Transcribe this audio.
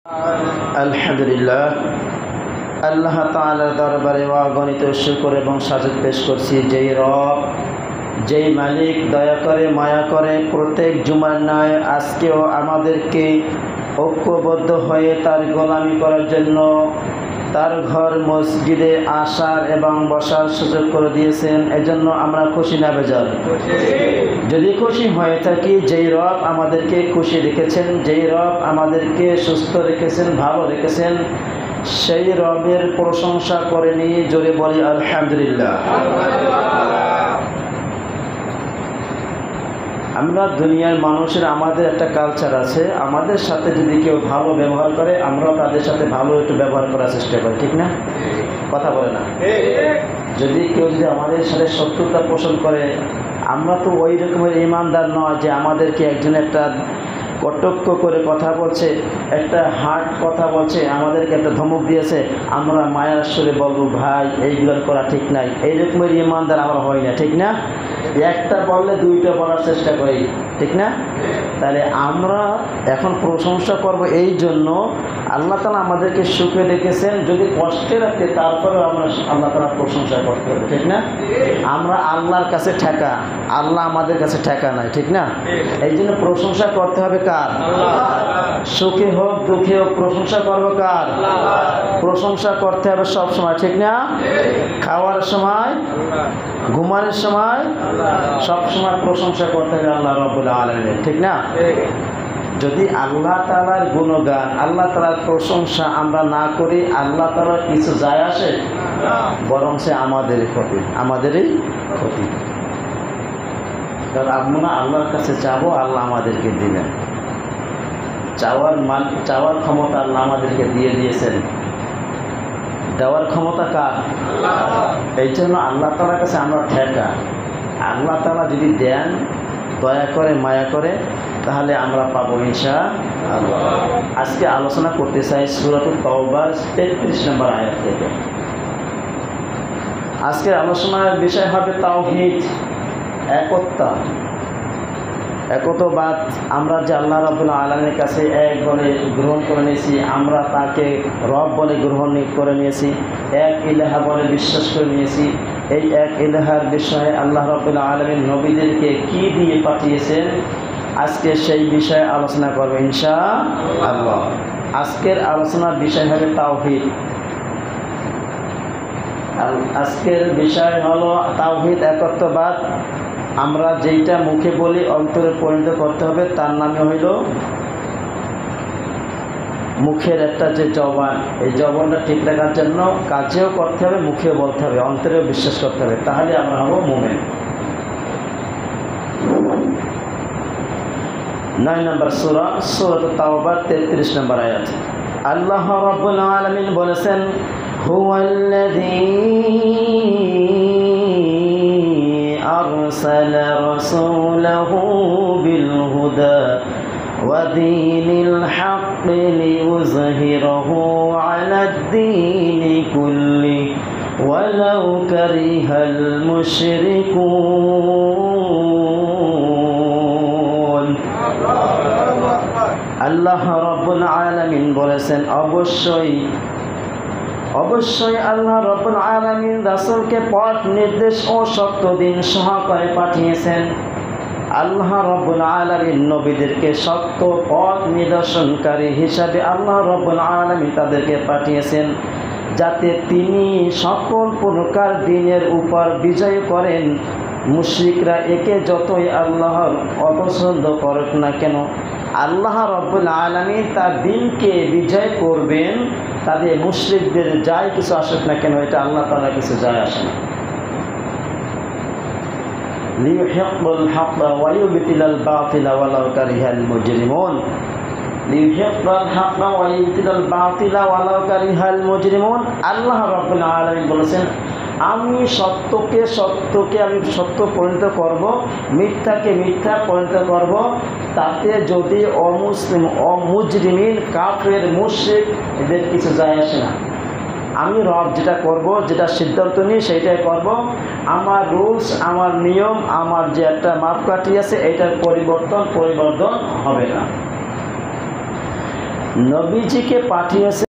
আলহামদুলিল্লাহ, আল্লাহ তাআলার দরবারে অগণিত শুকর এবং সাজদ পেশ করছি যেই রব, যেই মালিক দয়া করে মায়া করে প্রত্যেক জুমার ন্যায় আজকেও আমাদেরকে ঐক্যবদ্ধ হয়ে তার গোলামি করার জন্য তার ঘর মসজিদে আসার এবং বসার সুযোগ করে দিয়েছেন। এজন্য আমরা খুশি না বেজার? যদি খুশি হয়ে থাকি, যেই রব আমাদেরকে খুশি রেখেছেন, যেই রব আমাদেরকে সুস্থ রেখেছেন, ভালো রেখেছেন, সেই রবের প্রশংসা করে নিয়ে জোরে বলি আলহামদুলিল্লাহ। আমরা দুনিয়ার মানুষের আমাদের একটা কালচার আছে, আমাদের সাথে যদি কেউ ভালো ব্যবহার করে আমরাও তাদের সাথে ভালো একটু ব্যবহার করার চেষ্টা করি, ঠিক না? কথা বলে না? যদি কেউ আমাদের সাথে শত্রুতা পোষণ করে, আমরা তো ওই রকমের ইমানদার নয় যে আমাদেরকে একজন একটা কটক্ষ করে কথা বলছে, একটা হার্ড কথা বলছে, আমাদেরকে একটা ধমক দিয়েছে, আমরা মায়ার সুরে বলবো ভাই এইগুলো করা ঠিক নাই। এই রকমের ইমানদার আমরা হই না, ঠিক না? একটা বললে দুইটা বলার চেষ্টা করি, ঠিক না? তাহলে আমরা এখন প্রশংসা করব এই জন্য আল্লাহ তাআলা আমাদেরকে সুখে রেখেছেন। যদি কষ্টে রাখে তারপরেও আমরা আল্লাহ তাআলার প্রশংসা করতে হবে, ঠিক না? আমরা আল্লাহর কাছে ঠেকা, আল্লাহ আমাদের কাছে ঠেকা নাই, ঠিক না? এই জন্য প্রশংসা করতে হবে কার? সুখে হোক দুঃখে হোক প্রশংসা করবো কার? প্রশংসা করতে হবে সব সময়, ঠিক না? খাওয়ার সময়, ঘুমানোর সময়, সব সময় প্রশংসা করতে হবে আল্লাহ রাব্বুল আলামিনের, ঠিক না? যদি আল্লাহ তাআলার গুণগান, আল্লাহ তাআলার প্রশংসা আমরা না করি, আল্লাহ তাআলার কিছু যায় আসে? বরং সে আমাদেরই ক্ষতি, আমাদেরই ক্ষতি। কারণ আমরা আল্লাহর কাছে চাবো, আল্লাহ আমাদেরকে দিবেন। চাওয়ার ক্ষমতা আল্লাহ আমাদেরকে দিয়ে দিয়েছেন, দেওয়ার ক্ষমতা কার? এই জন্য আল্লাহ তাআলার কাছে আমরা ঠেকা। আল্লাহ তাআলা যদি দেন, দয়া করে মায়া করে, তাহলে আমরা পাবো ইনশাআল্লাহ। আজকে আলোচনা করতে চাই সূরাতুত তাওবার 33 নম্বর আয়াত থেকে। আজকের আলোচনার বিষয় হবে তাওহীদ, একত্বতা, একত্ববাদ। আমরা যে আল্লাহ রাব্বুল আলামিনের কাছে এক বলে গ্রহণ করে নিয়েছি, আমরা তাকে রব বলে গ্রহণ করে নিয়েছি, এক ইলাহা বলে বিশ্বাস করে নিয়েছি। এই এক ইলাহার বিষয়ে আল্লাহ রাব্বুল আলামিন নবীদেরকে কি দিয়ে পাঠিয়েছেন, আজকে সেই বিষয়ে আলোচনা করব ইনশাআল্লাহ। আজকের আলোচনার বিষয় হবে তাওহীদ। আজকের বিষয় হলো তাওহীদ, একত্ববাদ। আমরা যেইটা মুখে বলি অন্তরে পরিণত করতে হবে, তার নামে হইল মুখের একটা যে জবান, এই জবানটা ঠিক রাখার জন্য কাজেও করতে হবে, মুখেও বলতে হবে, অন্তরেও বিশ্বাস করতে হবে, তাহলে আমরা হব মুমিন। 9 নম্বর সূরা, সূরাতুত তাওবার 33 নম্বর আয়াত। আল্লাহ রাব্বুল আলামিন বলেছেন, হুয়াল্লাযী أرسل رسوله بالهدى ودين الحق ليظهره على الدين كله ولو كره المشركون। আল্লাহ রাব্বুল আলামিন বলেছেন, অবশ্যই আল্লাহ রাব্বুল আলামিন রাসূলকে পথ নির্দেশ ও সত্য দিন সহকারে পাঠিয়েছেন। আল্লাহ রাব্বুল আলামিন নবীদেরকে সত্য পথ নিদর্শনকারী হিসাবে আল্লাহ রাব্বুল আলামিন তাদেরকে পাঠিয়েছেন, যাতে তিনি সকল প্রকার দিনের উপর বিজয় করেন। মুশরিকরা একে যতই আল্লাহর অপছন্দ করুক না কেন, আল্লাহ রাব্বুল আলামিন তার দিনকে বিজয় করবেন। তাদের মুশরিকদের যাই কিছু আসুক না কেন, এটা আল্লাহ তাআলা কিছু যায় আসে না। লিইউহিক্কাল হাক্কা ওয়া ইউবতিলাল বাতিলা ওয়ালাউ কারিহাল মুজরিমুন। লিইউহিক্কাল হাক্কা ওয়া ইউবতিলাল বাতিলা ওয়ালাউ কারিহাল মুজরিমুন। আল্লাহ রাব্বুল আলামিন বলেছেন, আমি সত্যকে আমি সত্য পরিণত করব, মিথ্যাকে মিথ্যা পরিণত করব, তাতে যদি অমুসলিম, অমুজরিমিন, কাফের, মুশরিক এদের কিছু যায় আসে না। আমি রব যেটা করব, যেটা সিদ্ধান্ত নিই সেইটাই করব। আমার রুলস, আমার নিয়ম, আমার যে একটা মাপকাঠি আছে, এটার পরিবর্তন হবে না। নবীজিকে পাঠিয়েছে